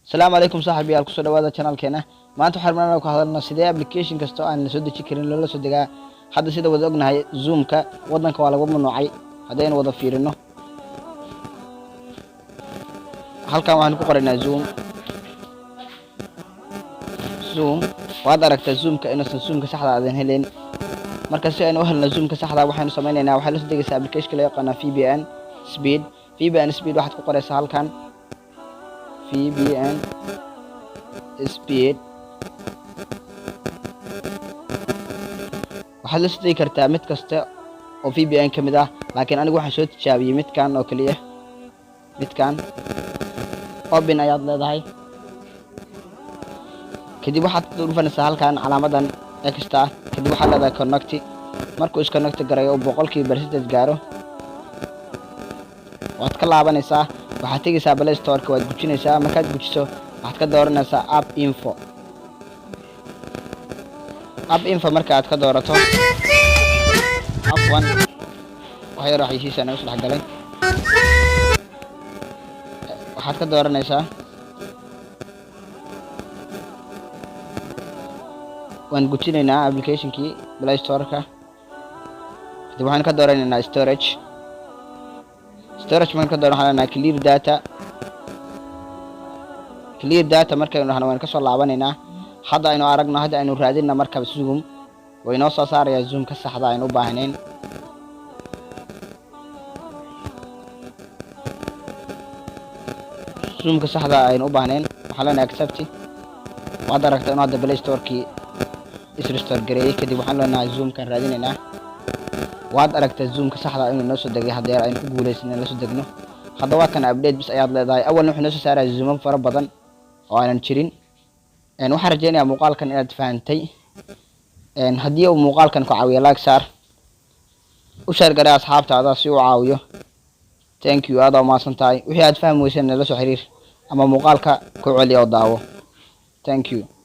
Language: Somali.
السلام عليكم صاحبي يا كسر هذا channel كنا ما أنتوا حرمنا لو كهذا سيدا application كستو أنا سود تشكرين لولا سود جا حد سيدا وذقنا هاي zoom كا وضنا كوالا وضنا نوعي هذين وضا فيرنه هل كان وحنا كقرنا zoom وهذا ركت zoom كأنه zoom كسحرة هذين هلين مركز أنا وهلنا zoom كسحرة وحنا سمينا وحنا سود جا application كلا يقنا VPN speed واحد كقرأ سهل كان VPN speed waxaad la sii kartaa mid kasta oo VPN kamid ah laakiin anigu waxaan soo tijaabiyay midkan oo kaliya midkan open ayaad leedahay kadib waxaad dhufanaysaa halkan calaamadan extra kadib waxaad leedahay connect markuu is connect garayo 100% gaaro waad ka laabanaysaa waxaad tagaysaa Play Store ka waad gujinaysaa markaad gujiso waxaad ka dooranaysaa app info markaad ka doorato afwan waxay raaxaysiisana isla galay waxaad ka dooranaysaa waan gujinaynaa application-kii Play Store ka kadib waxaan ka dooranaynaa storage markaan ka dooranayna clear data markaynu dhahno waan ka soo laabanaynaa hadda aynu aragno hadda aynu raadinna marka zoom way noo soo saaraya zoom ka saxda aynu u baahnayn zoom ka saxda aynu u baahnayn waxa la accept waad aragtaa inuu hadda Play Store ki is restore gareeyay kadib waxaan leenahay zoom kan raadinaynaa waad aragtaa zoom ka saxda inuu noo soo degay haddii aynu ku guuleysnay la soo degno hadda waa kan update bis ayaad leedahay awalna wuxuu noo soo saaray zoom fara badan oo aanan jirin waxaan rajeynayaa muuqaalkan inaad fahantay haddii uu muuqaalkan ku caawiyo like saar u share garay asxaabtaada si uu caawiyo thank you aad u mahadsantahay wixii aad fahmi weyseen la soo xiriir ama muuqaalka ku celiyo daawo thank you